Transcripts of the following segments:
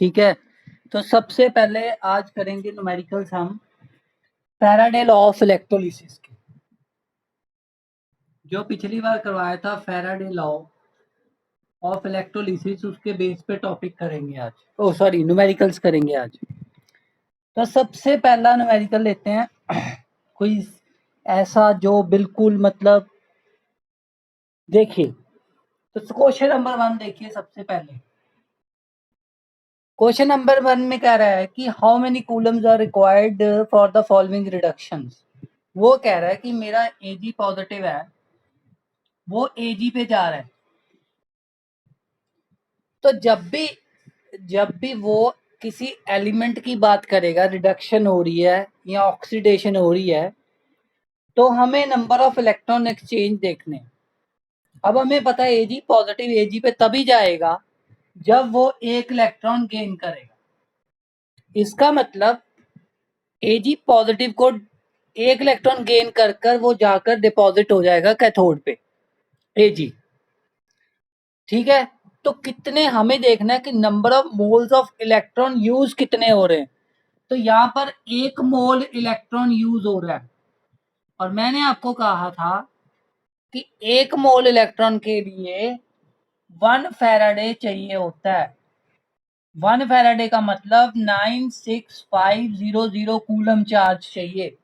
ठीक है, तो सबसे पहले आज करेंगे न्यूमेरिकल्स हम फैराडे लॉ ऑफ इलेक्ट्रोलिसिस के। जो पिछली बार करवाया था फैराडे लॉ ऑफ इलेक्ट्रोलिसिस, उसके बेस पे टॉपिक करेंगे आज। ओ सॉरी, न्यूमेरिकल्स करेंगे आज। तो सबसे पहला न्यूमेरिकल लेते हैं कोई ऐसा जो बिल्कुल मतलब, देखिए तो क्वेश्चन नंबर 1 देखिए। सबसे पहले क्वेश्चन नंबर 1 में कह रहा है कि how many coulombs are required for the following reductions. वो कह रहा है कि मेरा Ag पॉजिटिव है, वो Ag पे जा रहा है। तो जब भी वो किसी एलिमेंट की बात करेगा, रिडक्शन हो रही है या ऑक्सीडेशन हो रही है, तो हमें नंबर ऑफ इलेक्ट्रॉन एक्सचेंज देखने। अब हमें पता है Ag पॉजिटिव Ag पे तभी जाएगा जब वो एक इलेक्ट्रॉन गेन करेगा। इसका मतलब Ag पॉजिटिव को एक इलेक्ट्रॉन गेन कर कर वो जाकर डिपॉजिट हो जाएगा कैथोड पे Ag। ठीक है, तो कितने हमें देखना है कि number of moles of electron use कितने हो रहे हैं। तो यहाँ पर 1 मोल इलेक्ट्रॉन यूज हो रहा है, और मैंने आपको कहा था कि 1 मोल इलेक्ट्रॉन के लिए 1 फैराडे चाहिए होता है। 1 फैराडे का मतलब 96500 कूलम चार्ज चाहिए।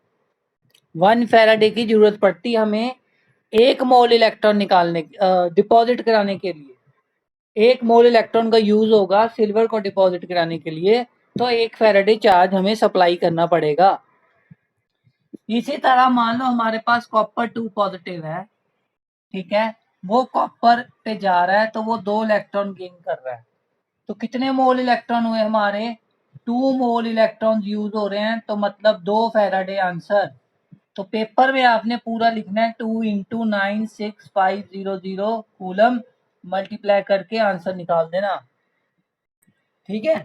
1 फैराडे की जरूरत पड़ती हमें 1 मोल इलेक्ट्रॉन निकालने, डिपॉजिट कराने के लिए। 1 मोल इलेक्ट्रॉन का यूज होगा सिल्वर को डिपॉजिट कराने के लिए, तो 1 फैराडे चार्ज हमें सप्लाई करना पड़ेगा। इसी तरह मान लो हमारे पास कॉपर 2 पॉजिटिव है, ठीक है, वो कॉपर पे जा रहा है, तो वो 2 इलेक्ट्रॉन गेन कर रहा है। तो कितने मोल इलेक्ट्रॉन हुए हमारे? 2 मोल इलेक्ट्रॉन यूज हो रहे हैं, तो मतलब 2 फैराडे आंसर। तो पेपर में आपने पूरा लिखना है 2 इंटू 96500 कूलम, मल्टीप्लाई करके आंसर निकाल देना। ठीक है,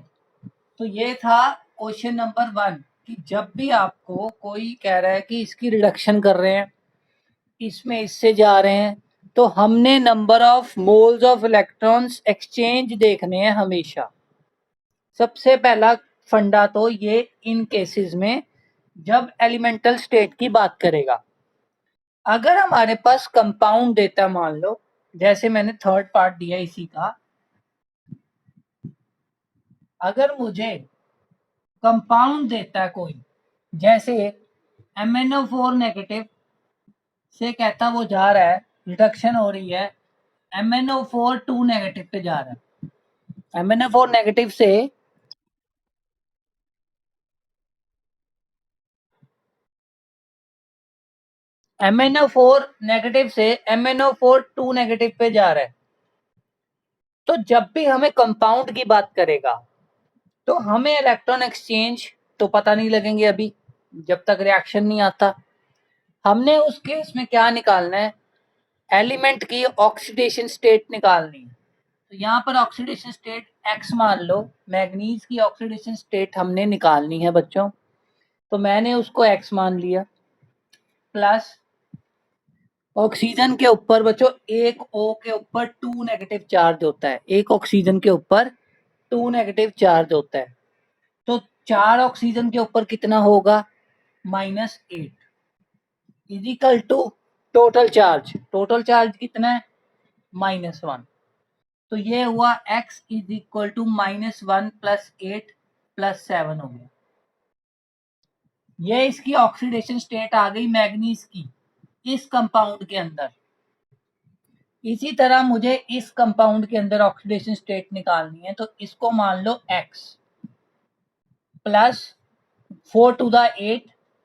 तो ये था क्वेश्चन नंबर 1 कि जब भी आपको कोई कह रहा है कि इसकी रिडक्शन कर रहे हैं, इसमें इससे जा रहे हैं, तो हमने number of moles of electrons exchange देखने हैं हमेशा। सबसे पहला फंडा तो ये इन केसेस में जब एलिमेंटल स्टेट की बात करेगा। अगर हमारे पास कंपाउंड देता, मान लो जैसे मैंने थर्ड पार्ट दिया इसी का, अगर मुझे कंपाउंड देता है कोई, जैसे MnO4 नेगेटिव से कहता वो जा रहा है, रिडक्शन हो रही है, MnO4 2 नेगेटिव पे जा रहा है। MnO4 नेगेटिव से MnO4 नेगेटिव से MnO4 2 नेगेटिव पे जा रहा है। तो जब भी हमें कंपाउंड की बात करेगा, तो हमें इलेक्ट्रॉन एक्सचेंज तो पता नहीं लगेंगे अभी, जब तक रिएक्शन नहीं आता। हमने उस केस में क्या निकालना है? एलिमेंट की ऑक्सीडेशन स्टेट निकालनी है। तो यहाँ पर ऑक्सीडेशन स्टेट X मान लो, मैग्नीज की ऑक्सीडेशन स्टेट हमने निकालनी है बच्चों, तो मैंने उसको X मान लिया। प्लस ऑक्सीजन के ऊपर बच्चों एक O के ऊपर 2 नेगेटिव चार्ज होता है, एक ऑक्सीजन के ऊपर 2 नेगेटिव चार्ज होता है। तो 4 ऑक्सीजन के ऊपर कितना होगा? -8 is equal to total charge. Total charge कितना है? -1। तो ये हुआ x is equal to -1 plus 8 plus 7 हो गया। ये इसकी ऑक्सीडेशन स्टेट आ गई मैग्नीज की इस कंपाउंड के अंदर। इसी तरह मुझे इस कंपाउंड के अंदर ऑक्सीडेशन स्टेट निकालनी है, तो इसको मान लो x प्लस 4 टू द 8,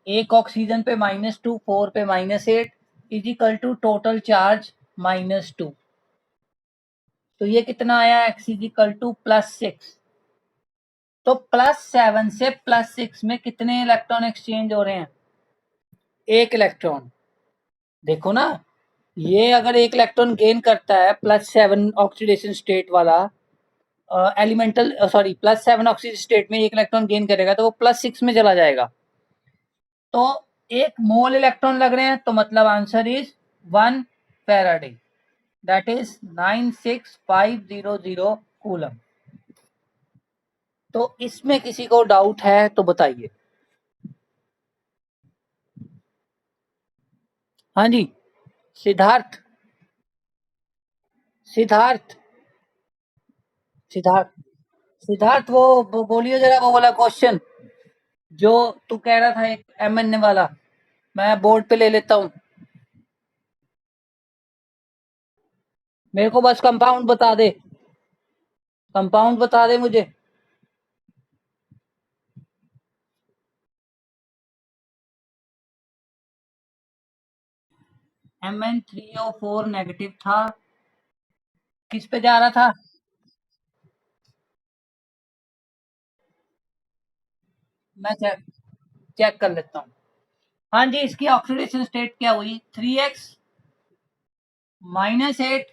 एक ऑक्सीजन पे -2, 4 पे -8 इजिकल टू टोटल चार्ज -2। तो ये कितना आया? x is equal to +6। तो +7 से +6 में कितने इलेक्ट्रॉन एक्सचेंज हो रहे हैं? 1 इलेक्ट्रॉन। देखो ना, ये अगर 1 इलेक्ट्रॉन गेन करता है +7 ऑक्सीडेशन स्टेट वाला एलिमेंटल सॉरी +7 ऑक्सीडेशन स्टेट में 1 इलेक्ट्रॉन गेन करेगा, तो वो +6 में चला जाएगा। तो 1 मोल इलेक्ट्रॉन लग रहे हैं, तो मतलब answer is 1 Faraday, that is 96500 coulomb. तो इसमें किसी को डाउट है तो बताइए। हाँ जी, सिद्धार्थ, सिद्धार्थ, सिद्धार्थ, सिद्धार्थ, वो बोलिए जरा वो वाला क्वेश्चन जो तू कह रहा था, एक एमएन वाला, मैं बोर्ड पे ले लेता हूँ। मेरे को बस कंपाउंड बता दे, कंपाउंड बता दे मुझे। MN3O4 नेगेटिव था, किस पे जा रहा था? मैं चेक चेक कर लेता हूँ। हाँ जी, इसकी ऑक्सीडेशन स्टेट क्या हुई? 3x -8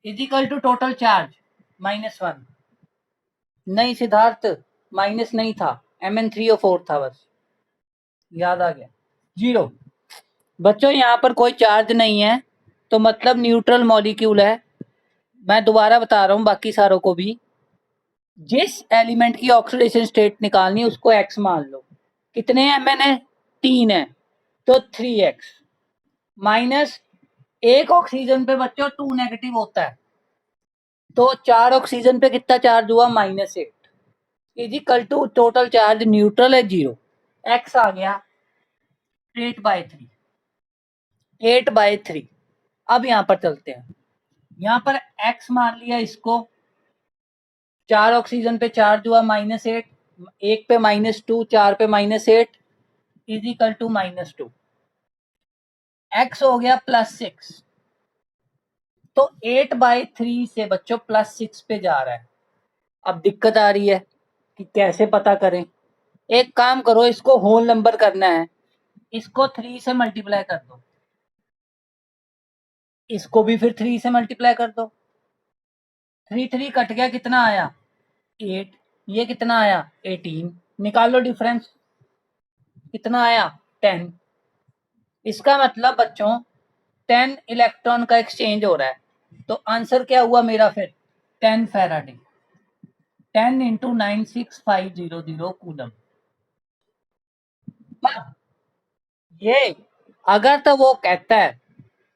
is equal to total charge -1। नहीं सिद्धार्थ, माइनस नहीं था, MN3O4 था बस, याद आ गया। 0। बच्चों यहाँ पर कोई चार्ज नहीं है, तो मतलब न्यूट्रल मॉलिक्यूल है। मैं दोबारा बता रहा हूँ बाकी सारों को भी, जिस एलिमेंट की ऑक्सीडेशन स्टेट निकालनी उसको x मान लो। कितने Mn है? 3 है, तो 3x माइनस एक ऑक्सीजन पे बच्चों 2 नेगेटिव होता है, तो 4 ऑक्सीजन पे कितना चार्ज हुआ? -8 is equal to total charge neutral है 0। x आ गया 8/3, 8/3। अब यहाँ पर चलते हैं, यहाँ पर x मान लिया इसको, 4 ऑक्सीजन पे चार्ज हुआ -8, एक पे -2, 4 पे -8 इजिकल टू -2। x हो गया +6, तो 8/3 से बच्चों +6 पे जा रहा है। अब दिक्कत आ रही है कि कैसे पता करें। एक काम करो, इसको होल नंबर करना है, इसको 3 से मल्टीप्लाई कर दो, इसको भी फिर 3 से मल्टीप्लाई कर दो। 3 3 कट गया, कितना आया? 8। ये कितना आया? 18। निकाल लो डिफरेंस, कितना आया? 10। इसका मतलब बच्चों 10 इलेक्ट्रॉन का एक्सचेंज हो रहा है, तो आंसर क्या हुआ मेरा फिर? 10 फैराडे, 10 इंटू 96500 कूलम। ये अगर तो वो कहता है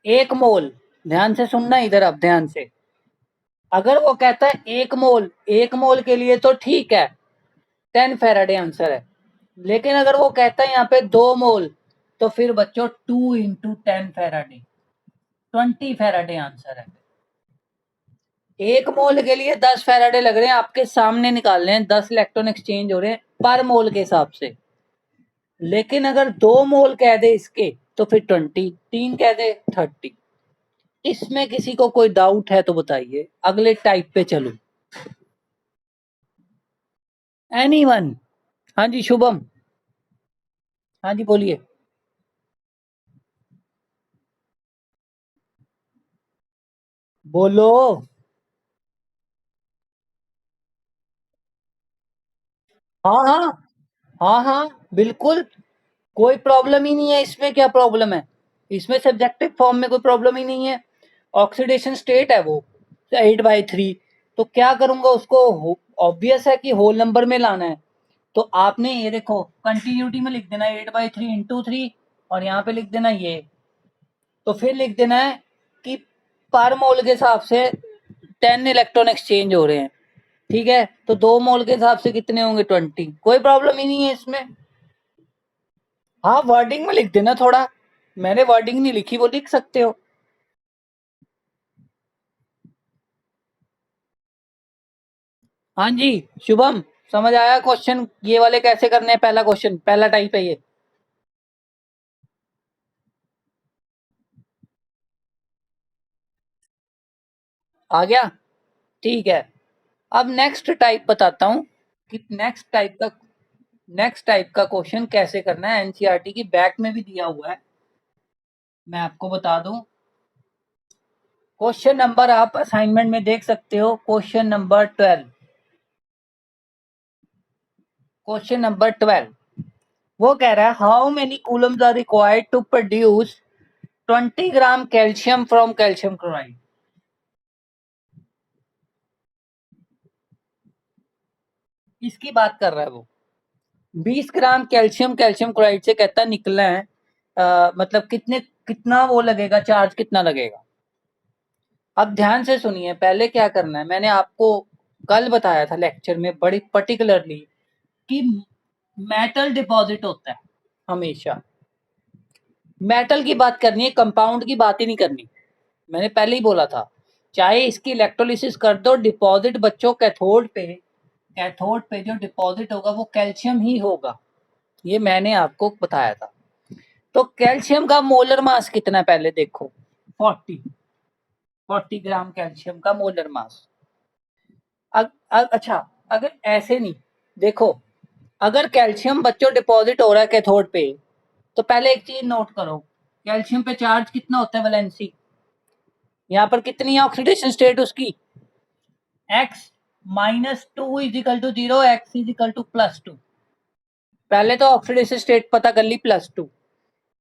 1 मोल, ध्यान से सुनना इधर, अब ध्यान से, अगर वो कहता है 1 मोल, 1 मोल के लिए तो ठीक है, 10 फैराडे आंसर है। लेकिन अगर वो कहता है यहाँ पे 2 मोल, तो फिर बच्चों 2 इंटू 10 फैराडे, 20 फैराडे आंसर है। 1 मोल के लिए 10 फैराडे लग रहे हैं, आपके सामने निकाल रहे हैं, 10 इलेक्ट्रॉन एक्सचेंज हो रहे हैं पर मोल के हिसाब से। लेकिन अगर 2 मोल कह दे इसके, तो फिर 20, 3 कह दे 30। इसमें किसी को कोई डाउट है तो बताइए, अगले टाइप पे चलो। एनीवन? हाँ जी शुभम, हाँ जी बोलिए। बोलो। हाँ हाँ, हाँ हाँ, बिल्कुल, कोई प्रॉब्लम ही नहीं है इसमें। क्या प्रॉब्लम है इसमें? सब्जेक्टिव फॉर्म में कोई प्रॉब्लम ही नहीं है, ऑक्सीडेशन स्टेट है वो 8/3। तो क्या करूंगा उसको? ऑब्वियस है कि होल नंबर में लाना है, तो आपने ये देखो कंटिन्यूटी में लिख देना 8/3 इंटू 3, और यहाँ पे लिख देना ये, तो फिर लिख देना है कि पर मोल के हिसाब से 10 इलेक्ट्रॉन एक्सचेंज हो रहे हैं, ठीक है? तो 2 मोल के हिसाब से कितने होंगे? 20। कोई प्रॉब्लम ही नहीं है इसमें। हाँ, वर्डिंग में लिख देना थोड़ा, मैंने वर्डिंग नहीं लिखी, वो लिख सकते हो। हाँ जी शुभम, समझ आया क्वेश्चन ये वाले कैसे करने हैं? पहला क्वेश्चन, पहला टाइप है ये, आ गया? ठीक है। अब नेक्स्ट टाइप बताता हूँ कि नेक्स्ट टाइप का क्वेश्चन कैसे करना है। एनसीईआरटी की बैक में भी दिया हुआ है, मैं आपको बता दूं। क्वेश्चन नंबर आप असाइनमेंट में देख सकते हो, क्वेश्चन नंबर 12। क्वेश्चन नंबर 12 वो कह रहा है how many coulombs are required to produce 20 gram calcium from calcium chloride. इसकी बात कर रहा है वो। 20 ग्राम कैल्शियम क्लोराइड से कहता निकलना है, मतलब कितना वो लगेगा, चार्ज कितना लगेगा। अब ध्यान से सुनिए, पहले क्या करना है, मैंने आपको कल बताया था लेक्चर में बड़ी पर्टिकुलरली कि मेटल डिपॉजिट होता है हमेशा। मेटल की बात करनी है, कंपाउंड की बात ही नहीं करनी। मैंने पहले ही बोला था, चाहे इसकी इलेक्ट्रोलिसिस कर दो, डिपॉजिट बच्चों कैथोड पे जो डिपॉजिट होगा वो कैल्शियम ही होगा। ये मैंने आपको बताया था। तो कैल्शियम का मोलर मास कितना है पहले देखो, 40 ग्राम कैल्शियम का मोलर मास। अच्छा, अगर ऐसे नहीं देखो, अगर कैल्शियम बच्चों डिपॉजिट हो रहा है कैथोड पे, तो पहले एक चीज नोट करो, कैल्शियम पे चार्ज कितना होता है, वैलेंसी। यहाँ पर कितनी है ऑक्सीडेशन स्टेट उसकी, x -2 is equal to 0, x is equal to +2। पहले तो ऑक्सीडेशन स्टेट पता कर ली, +2।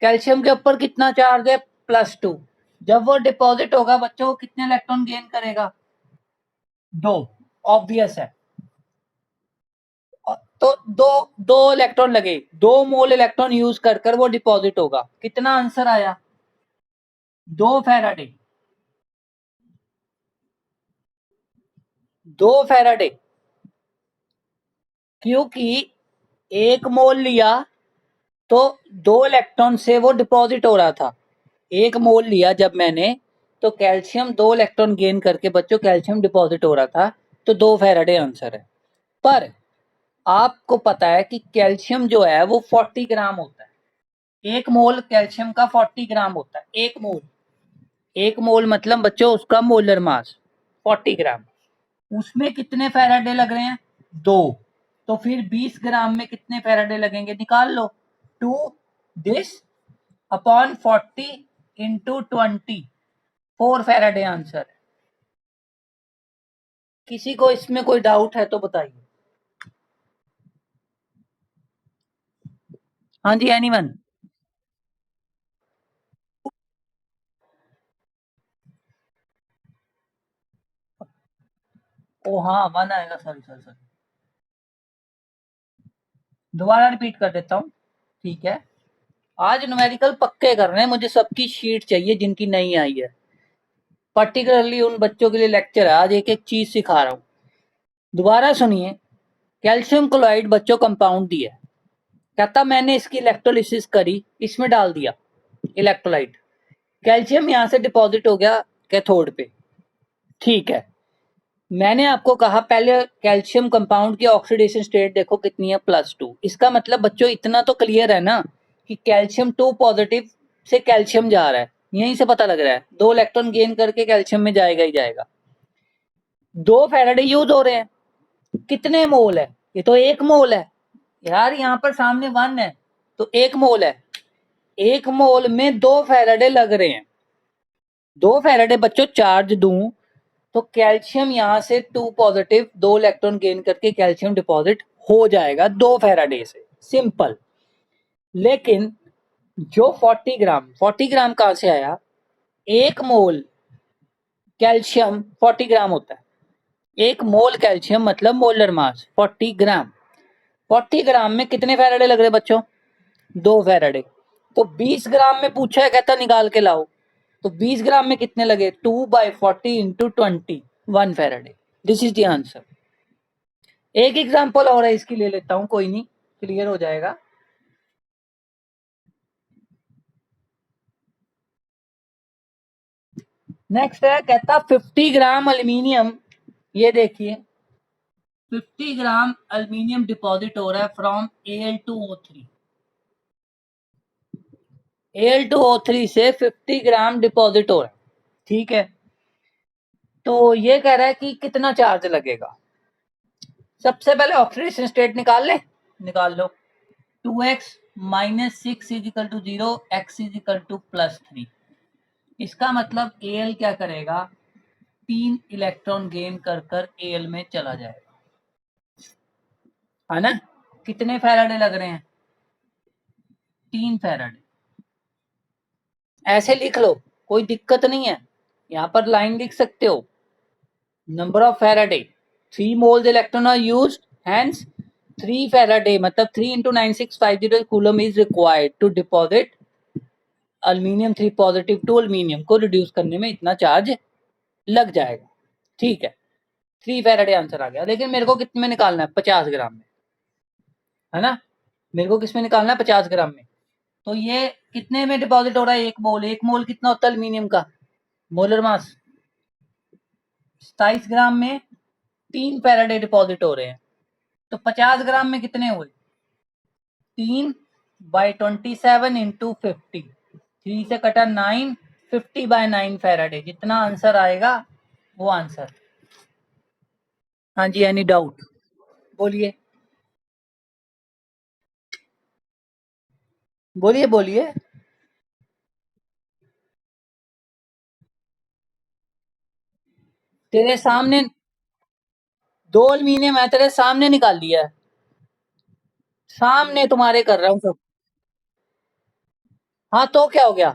कैल्शियम के ऊपर कितना चार्ज है, +2। जब वो डिपॉजिट होगा बच्चों, वो कितने इलेक्ट्रॉन गेन करेगा, 2। ऑब्वियस है। तो दो दो इलेक्ट्रॉन लगे, 2 मोल इलेक्ट्रॉन यूज कर वो डिपॉजिट होगा। कितना आंसर आया, 2 फैराडे। 2 फैराडे, क्योंकि 1 मोल लिया तो 2 इलेक्ट्रॉन से वो डिपॉजिट हो रहा था। 1 मोल लिया जब मैंने, तो कैल्शियम 2 इलेक्ट्रॉन गेन करके बच्चों कैल्शियम डिपॉजिट हो रहा था, तो 2 फैराडे आंसर है। पर आपको पता है कि कैल्शियम जो है वो 40 ग्राम होता है। 1 मोल कैल्शियम का 40 ग्राम होता है। 1 मोल मतलब बच्चों उसका मोलर मास 40 ग्राम। उसमें कितने फैराडे लग रहे हैं, 2। तो फिर 20 ग्राम में कितने फैराडे लगेंगे, निकाल लो। 2 this upon 40 into 20, 4 Faraday answer है। किसी को इसमें कोई डाउट है तो बताइए। हाँ जी, एनीवन। ओ हाँ, 1 आएगा, सॉरी सॉरी सॉरी, दोबारा रिपीट कर देता हूँ, ठीक है। आज न्यूमेरिकल पक्के कर रहे हैं, मुझे सबकी शीट चाहिए जिनकी नहीं आई है। पर्टिकुलरली उन बच्चों के लिए लेक्चर है, आज एक एक चीज सिखा रहा हूँ। दोबारा सुनिए, कैल्शियम क्लोराइड बच्चों कंपाउंड दिया है। कहता मैंने इसकी इलेक्ट्रोलिसिस करी, इसमें डाल दिया इलेक्ट्रोलाइट, कैल्शियम यहां से डिपॉजिट हो गया कैथोड पे, ठीक है। मैंने आपको कहा पहले कैल्शियम कंपाउंड की ऑक्सीडेशन स्टेट देखो कितनी है, +2। इसका मतलब बच्चों इतना तो क्लियर है ना कि कैल्शियम 2 पॉजिटिव से कैल्शियम जा रहा है, यहीं से पता लग रहा है 2 इलेक्ट्रॉन गेन करके कैल्शियम में जाएगा ही जाएगा। 2 फैराडे यूज हो रहे हैं, कितने मोल है, ये तो 1 मोल है यार, यहाँ पर सामने 1 है तो 1 मोल है। 1 मोल में 2 फैराडे लग रहे हैं। 2 फैराडे बच्चों चार्ज दूं तो कैल्शियम यहां से 2 पॉजिटिव 2 इलेक्ट्रॉन गेन करके कैल्शियम डिपॉजिट हो जाएगा 2 फैराडे से, सिंपल। लेकिन जो 40 ग्राम कहां से आया, 1 मोल कैल्शियम 40 ग्राम होता है। 1 मोल कैल्शियम मतलब मोलर मास 40 ग्राम। 40 ग्राम में कितने फैराडे लग रहे बच्चों, 2 फैराडे। तो 20 ग्राम में पूछा है, कहता निकाल के लाओ, तो 20 ग्राम में कितने लगे, 2/40 into 20, 1 Faraday. This is the answer. एक एग्जांपल और है इसकी ले लेता हूं, कोई नहीं, क्लियर हो जाएगा। नेक्स्ट है, कहता 50 ग्राम अल्यूमिनियम, ये देखिए 50 ग्राम अल्यूमिनियम डिपॉजिट हो रहा है फ्रॉम Al2O3। Al2O3 से 50 ग्राम डिपॉजिट हो रहा है, ठीक है। तो ये कह रहा है कि कितना चार्ज लगेगा। सबसे पहले ऑक्सीडेशन स्टेट निकाल ले, निकाल लो। 2x -6 is equal to 0, x is equal to +3। इसका मतलब Al क्या करेगा, 3 इलेक्ट्रॉन गेन कर Al में चला जाएगा, है ना। कितने फैराडे लग रहे हैं, 3 फैराडे। ऐसे लिख लो, कोई दिक्कत नहीं है, यहाँ पर लाइन लिख सकते हो। Number of Faraday, 3 moles electron are used, Hence 3 Faraday मतलब 3 into 9650 coulomb is required to deposit aluminium 3 positive to aluminium को रिड्यूस करने में इतना चार्ज लग जाएगा। ठीक है, 3 Faraday आंसर आ गया। लेकिन मेरे को कितने में निकालना है? 50 ग्राम में, है ना? मेरे को किस में निकालना है? 50 ग्राम में। तो ये कितने में डिपॉजिट हो रहा है? 1 मोल कितना होता है अल्मीनियम का? मोलर मास 27 ग्राम में 3 Faraday डिपॉजिट हो रहे हैं। तो 50 ग्राम में कितने हुए? 3/27 इंटू 50, 3 से कटा 9, 50/9 Faraday। जितना आंसर आएगा वो आंसर। हाँ जी, एनी डाउट? बोलिए बोलिए बोलिए। तेरे सामने 2 अल्मीनियम है, तेरे सामने निकाल लिया है, सामने तुम्हारे कर रहा हूँ सब। हाँ तो क्या हो गया?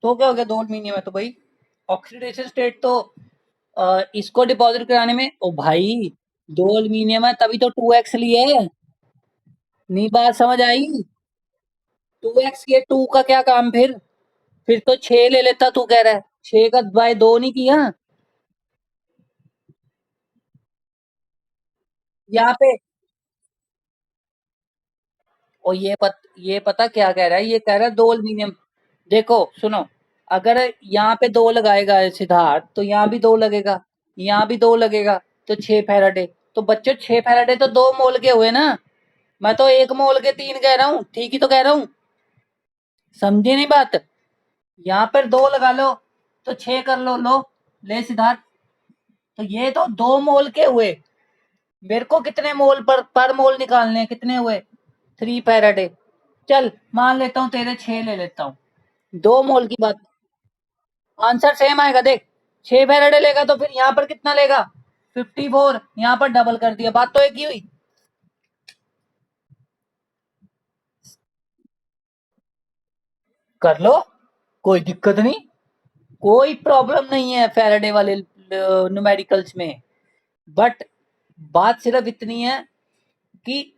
तो क्या हो गया? 2 अल्मीनियम है तो भाई ऑक्सीडेशन स्टेट तो इसको डिपॉजिट कराने में। ओ भाई 2 अल्मीनियम है तभी तो 2x लिए है। नहीं बात समझ आई? 2x ये 2 का क्या काम फिर तो 6 ले लेता। तू कह रहा है 6 का बाय 2 नहीं किया यहाँ पे। और ये पता क्या कह रहा है? ये कह रहा है 2 अल्मीनियम। देखो सुनो, अगर यहाँ पे 2 लगाएगा सिद्धार्थ तो यहाँ भी 2 लगेगा, यहाँ भी 2 लगेगा, तो 6 Faraday। तो बच्चों 6 Faraday तो 2 मोल के हुए ना। मैं तो 1 मोल के 3 कह रहा हूँ, ठीक ही तो कह रहा हूँ। समझे नहीं बात? यहाँ पर 2 लगा लो तो 6 कर लो। लो ले सिद्धार्थ, तो ये तो 2 मोल के हुए। मेरे को कितने मोल पर मोल निकालने हैं? कितने हुए? 3 Faraday। चल मान लेता हूँ तेरे 6 ले लेता हूँ, 2 मोल की बात। आंसर सेम आएगा देख। 6 Faraday लेगा तो फिर यहाँ पर कितना लेगा? 54। यहाँ पर डबल कर दिया, बात तो एक ही हुई। कर लो, कोई दिक्कत नहीं, कोई प्रॉब्लम नहीं है Faraday वाले न्यूमेरिकल्स में। बट बात सिर्फ इतनी है कि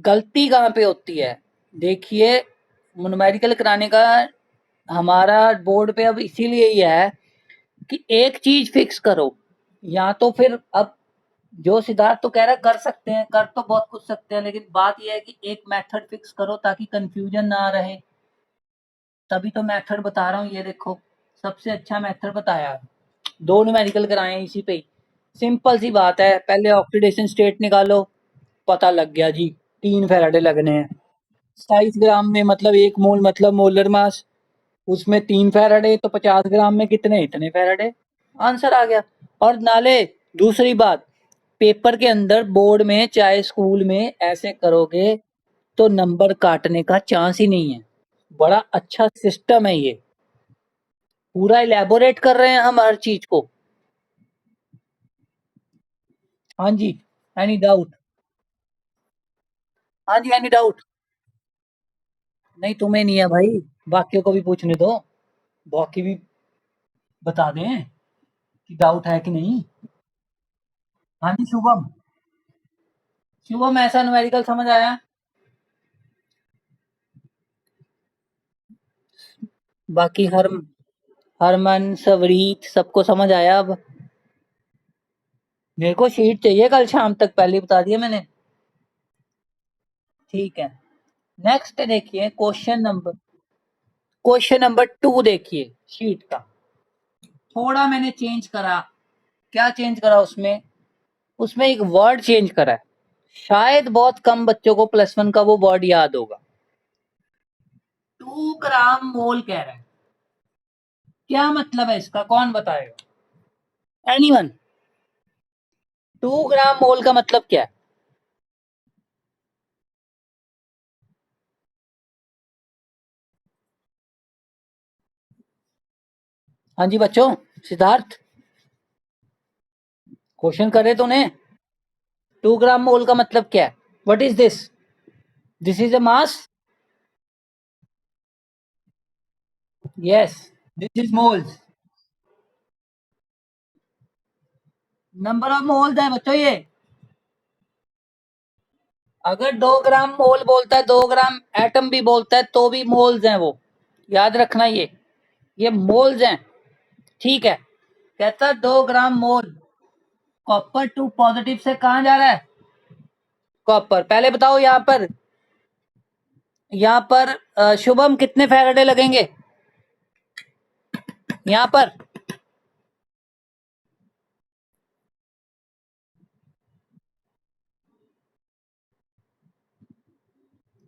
गलती कहाँ पे होती है। देखिए, न्यूमेरिकल कराने का हमारा बोर्ड पे अब इसीलिए ही है कि एक चीज फिक्स करो। या तो फिर अब जो सिद्धार्थ तो कह रहा है कर सकते हैं, कर तो बहुत कुछ सकते हैं, लेकिन बात यह है कि एक मेथड फिक्स करो ताकि कंफ्यूजन ना रहे। तभी तो मेथड बता रहा हूँ, ये देखो सबसे अच्छा मेथड बताया। दो न्यूमेरिकल कराए हैं इसी पे ही। सिंपल सी बात है, पहले ऑक्सीडेशन स्टेट निकालो, पता लग गया जी। 3 Faraday लगने हैं। 27 ग्राम में मतलब 1 मोल मतलब मोलर मास, उसमें 3 Faraday तो 50 ग्राम में कितने? इतने Faraday। आंसर आ गया। और नाले दूसरी बात, पेपर के अंदर बोर्ड में चाहे स्कूल में ऐसे करोगे तो नंबर काटने का चांस ही नहीं है। बड़ा अच्छा सिस्टम है ये, पूरा इलेबोरेट कर रहे हैं हम हर चीज को। हाँ जी, एनी डाउट? हाँ जी, एनी डाउट? नहीं तुम्हें नहीं है भाई, बाकियों को भी पूछने दो, बाकी भी बता दें कि डाउट है कि नहीं। हाँ जी शुभम, शुभम ऐसा न्यूमेरिकल समझ आया? बाकी हरमन सवरीत सबको समझ आया अब? मेरे को शीट चाहिए कल शाम तक, पहले ही बता दिया मैंने। ठीक है, नेक्स्ट देखिए क्वेश्चन नंबर 2 देखिए शीट का। थोड़ा मैंने चेंज करा। क्या चेंज करा उसमें? उसमें एक वर्ड चेंज करा है। शायद बहुत कम बच्चों को +1 का वो वर्ड याद होगा। 2 ग्राम मोल कह रहा है, क्या मतलब है इसका? कौन बताएगा? एनीवन? 2 ग्राम मोल का मतलब क्या है? हाँ जी बच्चों, सिद्धार्थ क्वेश्चन करे तूने? 2 ग्राम मोल का मतलब क्या है? What is this? This is a mass. Yes, this is moles. Number of moles है बच्चों ये। अगर 2 ग्राम मोल बोलता है, 2 ग्राम एटम भी बोलता है तो भी मोल्स हैं वो, याद रखना ये मोल्स हैं, ठीक है। कहता 2 ग्राम मोल कॉपर 2 पॉजिटिव से कहां जा रहा है, कॉपर। पहले बताओ यहाँ पर शुभम कितने फैराडे लगेंगे यहाँ पर?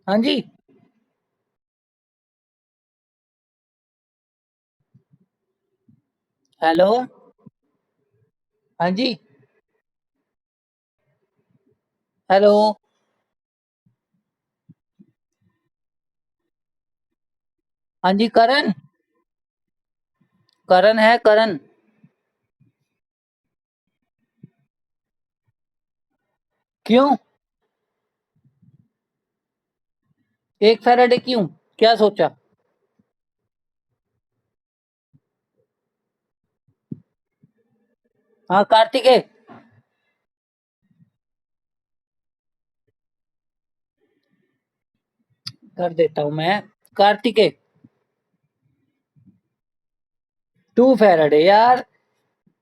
हाँ जी, हेलो, हाँ जी, हेलो, हाँ जी, करण, करण है, करण। क्यों 1 फैराडे क्यों, क्या सोचा? हाँ कार्तिकेय, कर देता हूं मैं। कार्तिकेय 2 फैराडे यार।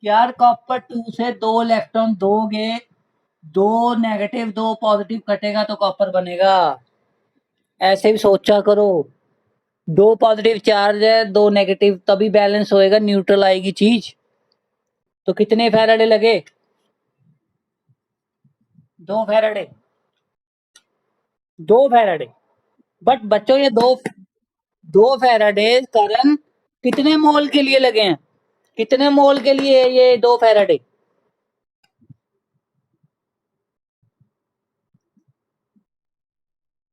यार कॉपर 2 से 2 इलेक्ट्रॉन दोगे, 2 नेगेटिव 2 पॉजिटिव कटेगा तो कॉपर बनेगा। ऐसे भी सोचा करो, 2 पॉजिटिव चार्ज है 2 नेगेटिव, तभी बैलेंस होएगा, न्यूट्रल आएगी चीज। तो कितने फैराडे लगे? 2 फैराडे, 2 फैराडे। बट बच्चों ये 2 फैराडे करंट कितने मोल के लिए लगे हैं, कितने मोल के लिए ये 2 फैराडे?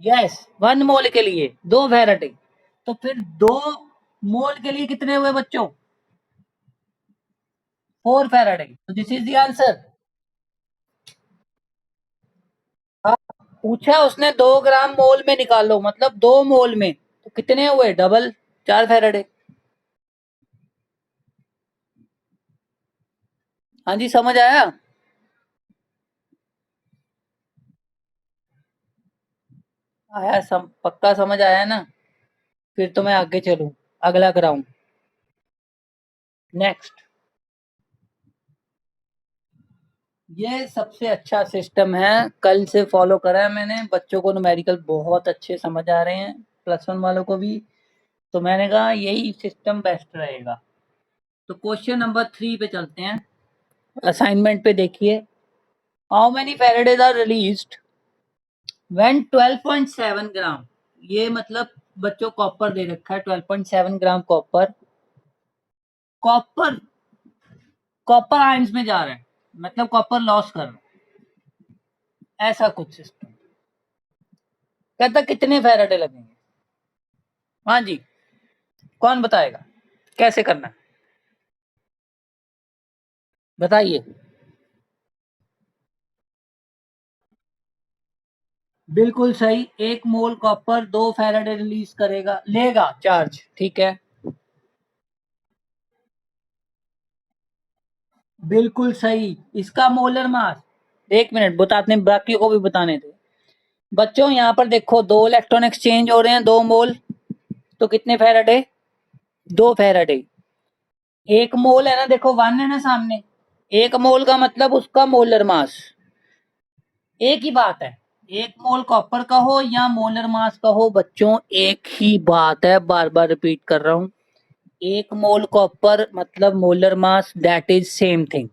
यस, 1 मोल के लिए 2 फैराडे। तो फिर 2 मोल के लिए कितने हुए बच्चों? 4 फैराडे। तो दिस इज द आंसर। हाँ, पूछा उसने 2 ग्राम मोल में निकालो, मतलब 2 मोल में, तो कितने हुए डबल, 4 फैराडे। हाँ जी, समझ आया? आया, पक्का समझ आया ना? फिर तो मैं आगे चलूं, अगला कराऊं, नेक्स्ट। ये सबसे अच्छा सिस्टम है, कल से फॉलो करा है मैंने, बच्चों को न्यूमेरिकल बहुत अच्छे समझ आ रहे हैं, +1 वालों को भी। तो मैंने कहा यही सिस्टम बेस्ट रहेगा। तो क्वेश्चन नंबर 3 पे चलते हैं, असाइनमेंट पे देखिए। How many faradays are released when 12.7 gram, ये मतलब बच्चों कॉपर दे रखा है 12.7 gram copper, copper copper ions में जा रहा है, मतलब कॉपर लॉस कर रहा है, ऐसा कुछ सिस्टम। कहता कितने फैराडे लगेंगे? हाँ जी, कौन बताएगा कैसे करना है, बताइए। बिल्कुल सही, 1 मोल कॉपर 2 फैराडे रिलीज करेगा, लेगा चार्ज, ठीक है। बिल्कुल सही, इसका मोलर मास, 1 मिनट बताते हैं, बाकी को भी बताने थे। बच्चों यहाँ पर देखो 2 इलेक्ट्रॉन एक्सचेंज हो रहे हैं, 2 मोल, तो कितने फैराडे? 2 फैराडे। 1 मोल है ना, देखो 1 है ना सामने, 1 मोल का मतलब उसका मोलर मास, एक ही बात है। 1 मोल कॉपर का हो या मोलर मास का हो बच्चों, एक ही बात है, बार बार रिपीट कर रहा हूं। 1 मोल कॉपर मतलब molar mass, that is same thing.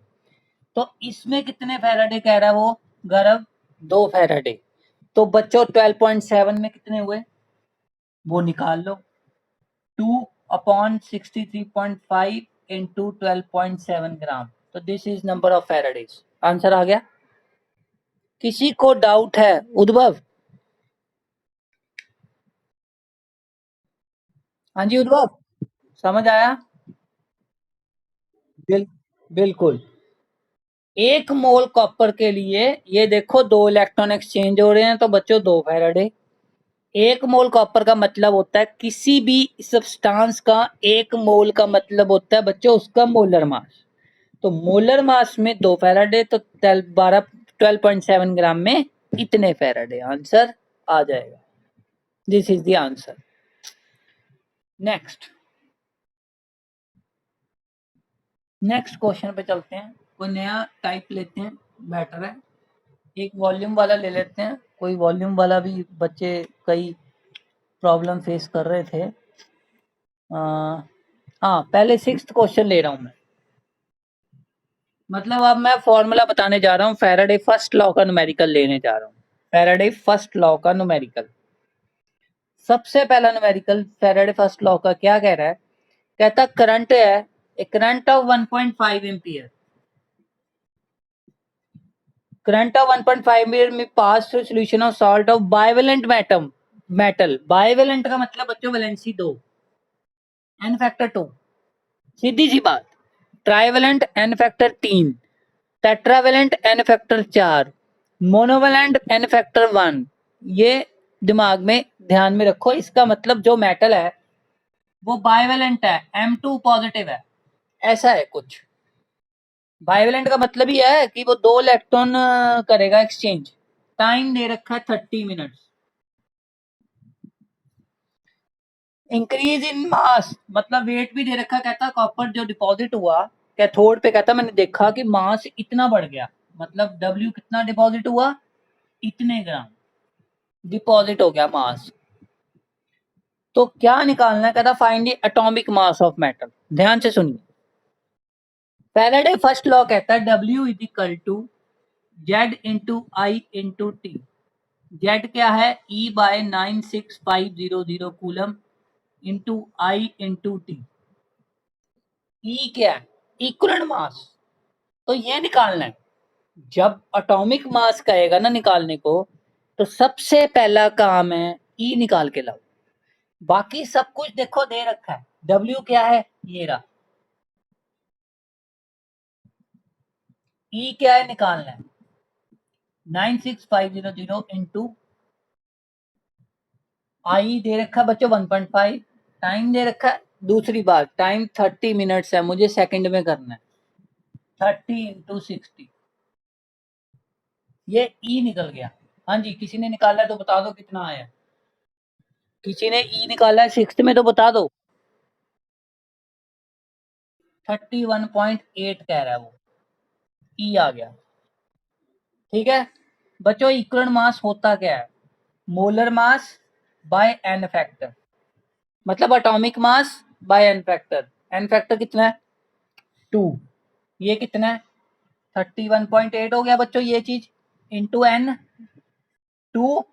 तो इसमें कितने फैराडे कह रहा है वो गर्भ? 2 फैराडे। तो बच्चों 12.7 में कितने हुए वो निकाल लो, 2/63.5 इंटू 12.7 ग्राम, तो this is number of Faradays. Answer आ गया? किसी को डाउट है उद्भव? हाँ जी उद्भव, समझ आया? बिल, बिल्कुल। 1 मोल कॉपर के लिए ये देखो 2 इलेक्ट्रॉन एक्सचेंज हो रहे हैं, तो बच्चों 2 फैराडे। 1 मोल कॉपर का मतलब होता है किसी भी सब्सटेंस का, 1 मोल का मतलब होता है बच्चों उसका मोलर मास। तो मोलर मास में 2 फैराडे, तो 12.7 ग्राम में इतने फैराडे, आंसर आ जाएगा। This is the answer. Next question पे चलते हैं, कोई नया टाइप लेते हैं, बेटर है। एक वॉल्यूम वाला ले लेते हैं, कोई वॉल्यूम वाला भी, बच्चे कई प्रॉब्लम फेस कर रहे थे। हाँ, पहले 6th क्वेश्चन ले रहा हूं मैं, मतलब अब मैं फॉर्मूला बताने जा रहा हूँ, फैराडे फर्स्ट लॉ का न्यूमेरिकल लेने जा रहा हूँ। फैराडे फर्स्ट लॉ का न्यूमेरिकल, सबसे पहला न्यूमेरिकल फैराडे फर्स्ट लॉ का क्या कह रहा है? कहता करंट है, a current of 1.5 ampere, current of 1.5 ampere में pass through solution of salt of bivalent metal. Bivalent का मतलब बच्चों वैलेंसी 2, एन फैक्टर 2, सीधी सी बात। Trivalent n factor 3, tetravalent n factor 4, monovalent n factor 1। ये दिमाग में ध्यान में रखो, इसका मतलब जो मेटल है वो बाइवेलेंट है, M2 पॉजिटिव है, ऐसा है कुछ। बाइवेलेंट का मतलब ही है कि वो 2 इलेक्ट्रॉन करेगा एक्सचेंज। टाइम दे रखा है 30 मिनट्स। इंक्रीज इन मास मतलब वेट भी दे रखा, कहता कॉपर जो डिपॉजिट हुआ कैथोड पे, कहता मैंने देखा कि मास इतना बढ़ गया, मतलब W कितना डिपॉजिट हुआ, इतने ग्राम डिपॉजिट हो गया मास। तो क्या निकालना है? कहता find the atomic mass of metal. ध्यान से सुनिए, फैराडे फर्स्ट लॉ कहता है W is equal to Z into I into T. Z क्या है? E by 96500 coulomb into I into T. E क्या है? Equivalent mass. तो ये निकालना है। जब एटॉमिक मास कहेगा ना निकालने को, तो सबसे पहला काम है ई निकाल के लाओ। बाकी सब कुछ देखो दे रखा है। डब्ल्यू क्या है? ये रहा। ई क्या है? निकालना है 96500 इंटू आई दे रखा है बच्चों 1.5, टाइम दे रखा है। दूसरी बात, टाइम 30 मिनट्स है, मुझे सेकंड में करना है। 30 इंटू 60, ये ई निकल गया। हाँ जी, किसी ने निकाला है तो बता दो कितना आया। किसी ने ई निकाला है 6th में तो बता दो। 31.8 कह रहा है वो, ई आ गया। ठीक है बच्चों, इक्वलेंट मास होता क्या है? Molar mass by N factor, मतलब atomic mass by N factor. N factor कितना है? 2। ये कितना है? 31.8 हो गया बच्चों ये चीज, into n. 2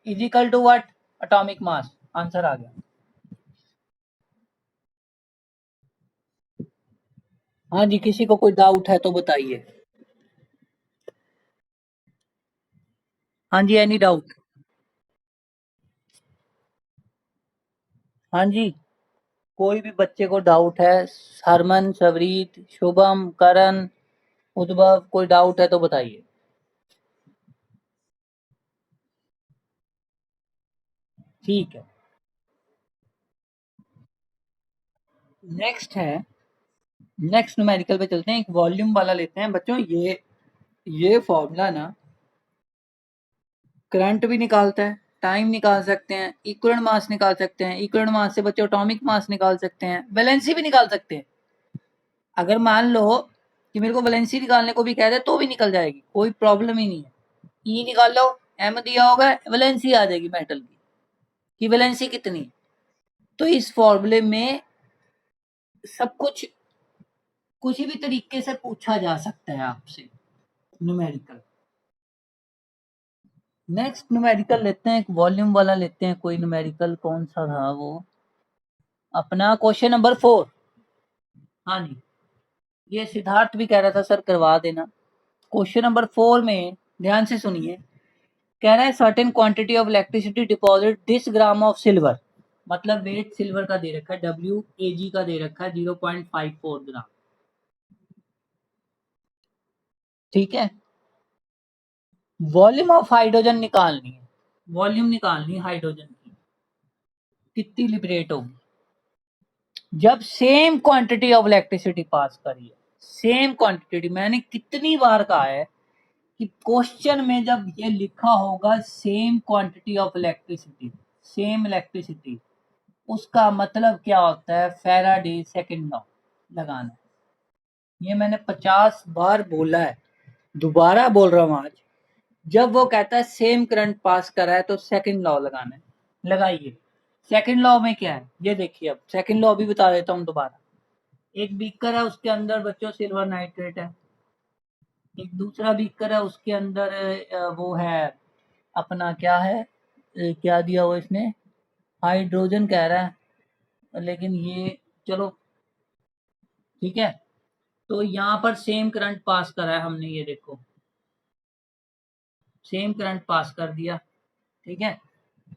is equal to what? Atomic mass. Answer आ गया। हाँ जी, किसी को कोई डाउट है तो बताइए। हाँ जी, एनी डाउट? हाँ जी, कोई भी बच्चे को डाउट है? हरमन, सवरीत, शुभम, करण, उद्भव, कोई डाउट है तो बताइए। ठीक है, नेक्स्ट है, नेक्स्ट न्यूमेरिकल पे चलते हैं। एक वॉल्यूम वाला लेते हैं बच्चों। ये फॉर्मूला ना करंट भी निकालता है, टाइम निकाल सकते हैं, इक्वलेंट मास निकाल सकते हैं, इक्वलेंट मास से बच्चों एटॉमिक मास निकाल सकते हैं, वैलेंसी भी निकाल सकते हैं। अगर मान लो कि मेरे को वैलेंसी निकालने को भी कह दे तो भी निकल जाएगी, कोई प्रॉब्लम ही नहीं है। ई निकाल लो, एम दिया होगा, वैलेंसी आ जाएगी मेटल की कि वैलेंसी कितनी। तो इस फॉर्मूले में सब कुछ किसी भी तरीके से पूछा जा सकता है आपसे न्यूमेरिकल। नेक्स्ट न्यूमेरिकल लेते हैं, एक वॉल्यूम वाला लेते हैं। कोई न्यूमेरिकल कौन सा था वो? अपना क्वेश्चन नंबर 4। हाँ जी, ये सिद्धार्थ भी कह रहा था सर करवा देना। क्वेश्चन नंबर 4 में ध्यान से सुनिए, कह रहा है certain quantity of electricity deposit this gram of silver, मतलब वेट सिल्वर का दे रखा है, डब्ल्यू ए जी का दे रखा है 0.54 ग्राम। ठीक है, वॉल्यूम ऑफ हाइड्रोजन निकालनी है, वॉल्यूम निकालनी है हाइड्रोजन की, कितनी लिबरेट होगी जब same quantity of electricity pass करिए। Same quantity. मैंने कितनी बार कहा है कि क्वेश्चन में जब ये लिखा होगा same quantity of electricity, same electricity, उसका मतलब क्या होता है, फैराडे सेकंड लॉ लगाना है। ये मैंने 50 बार बोला है, दोबारा बोल रहा हूँ आज। जब वो कहता है सेम करंट पास कर रहा है तो सेकंड लॉ लगाना है, लगाइए। सेकंड लॉ में क्या है ये देखिए, अब सेकंड लॉ भी बता देता हूँ दोबारा। एक बीकर है, उसके अंदर बच्चों सिल्वर नाइट्रेट है। एक दूसरा बीकर है, उसके अंदर वो है अपना क्या है, क्या दिया हुआ इसने, हाइड्रोजन कह रहा है, लेकिन ये चलो ठीक है। तो यहाँ पर सेम करंट पास करा है हमने, ये देखो सेम करंट पास कर दिया, ठीक है।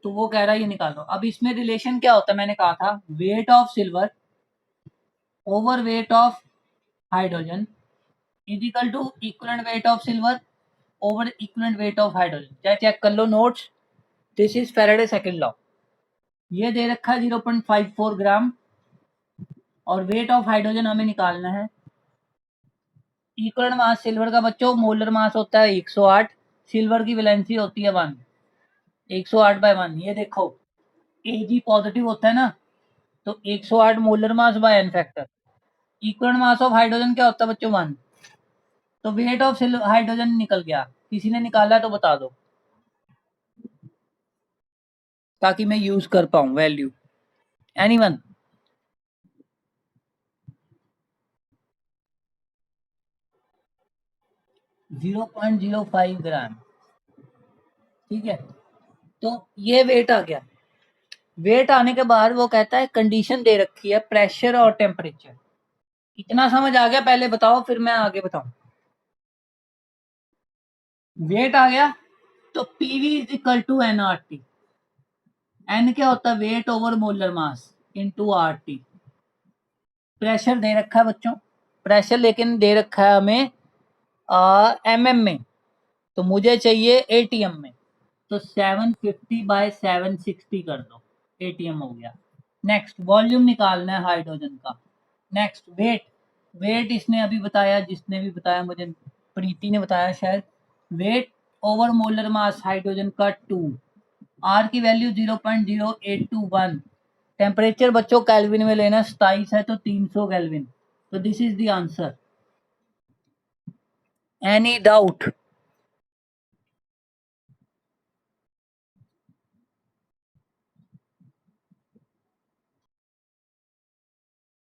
तो वो कह रहा है ये निकालो। अब इसमें रिलेशन क्या होता है, मैंने कहा था weight of silver over weight of hydrogen is equal to equivalent weight of silver over equivalent weight of hydrogen. चाहे चेक कर लो notes, this is Faraday second law. ये दे रखा है 0.54 ग्राम और वेट ऑफ हाइड्रोजन हमें निकालना है। इक्वलेंट मास सिल्वर का बच्चों मोलर मास होता है 108, सिल्वर की वैलेंसी होती है 1, 108/1। ये देखो Ag पॉजिटिव होता है ना, तो 108 molar mass by N factor. Equivalent mass of hydrogen क्या होता है बच्चों 1, तो वेट ऑफ हाइड्रोजन निकल गया। किसी ने निकाला तो बता दो, ताकि मैं यूज कर पाऊं वैल्यू। एनीवन? 0.05 ग्राम, ठीक है। तो ये वेट आ गया। वेट आने के बाद वो कहता है कंडीशन दे रखी है प्रेशर और टेम्परेचर। इतना समझ आ गया? पहले बताओ फिर मैं आगे बताऊं। वेट आ गया तो PV is equal to NRT. N क्या होता है, weight over molar mass into RT. Pressure दे रखा है बच्चों, प्रेशर लेकिन दे रखा है हमें एमएम में, तो मुझे चाहिए एटीएम में। तो 750/760 कर दो, एटीएम हो गया। नेक्स्ट वॉल्यूम निकालना है हाइड्रोजन का। नेक्स्ट वेट, वेट इसने अभी बताया, जिसने भी बताया मुझे, प्रीति ने बताया शायद। Weight over molar mass hydrogen का 2, आर की वैल्यू 0.0821। टेम्परेचर बच्चों केल्विन में लेना, 27 है तो 300 केल्विन। तो this is the answer. Any doubt?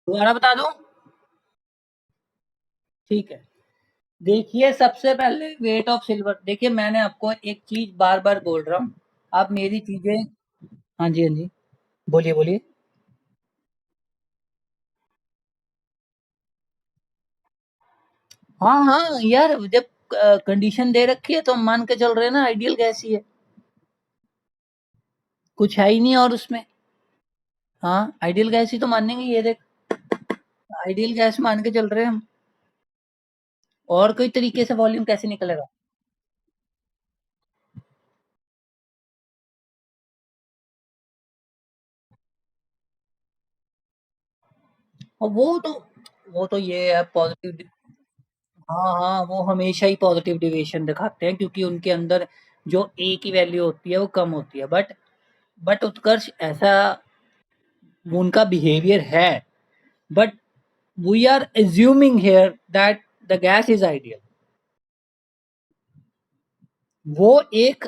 दोबारा बता दूं? ठीक है, देखिए सबसे पहले वेट ऑफ सिल्वर। देखिए मैंने आपको एक चीज बार बार बोल रहा हूँ, आप मेरी चीजें। हाँ जी, हाँ जी, बोलिए बोलिए। हाँ हाँ यार, जब कंडीशन दे रखी है तो हम मान के चल रहे हैं ना आइडियल गैस ही है, कुछ है ही नहीं और उसमें। हाँ आइडियल गैस ही तो मानेंगे, ये देख आइडियल गैस मान के चल रहे हैं हम, और कोई तरीके से वॉल्यूम कैसे निकलेगा? और वो तो ये है पॉजिटिव। हाँ हाँ, वो हमेशा ही पॉजिटिव डिविएशन दिखाते हैं, क्योंकि उनके अंदर जो ए की वैल्यू होती है वो कम होती है। बट उत्कर्ष ऐसा उनका बिहेवियर है, but we are assuming here that the gas is ideal. वो एक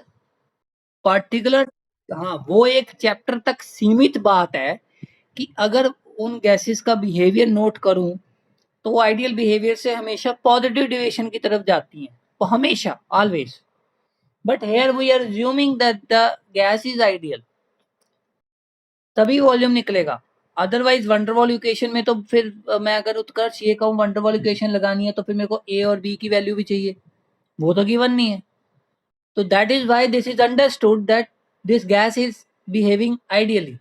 पर्टिकुलर, हाँ वो एक चैप्टर तक सीमित बात है कि अगर उन गैसेस का बिहेवियर नोट करूं तो वो आइडियल बिहेवियर से हमेशा पॉजिटिव डिविएशन की तरफ जाती हैं, वो हमेशा always. But here we are assuming that the gas is ideal, तभी वॉल्यूम निकलेगा। अदरवाइज वंडरवॉल इक्वेशन में तो फिर मैं अगर उत्कर्ष ये कहूँ वंडरवॉल इक्वेशन लगानी है तो फिर मेरे को ए और बी की वैल्यू भी चाहिए, वो तो गिवन नहीं है। तो that is why this is understood that this gas is behaving ideally.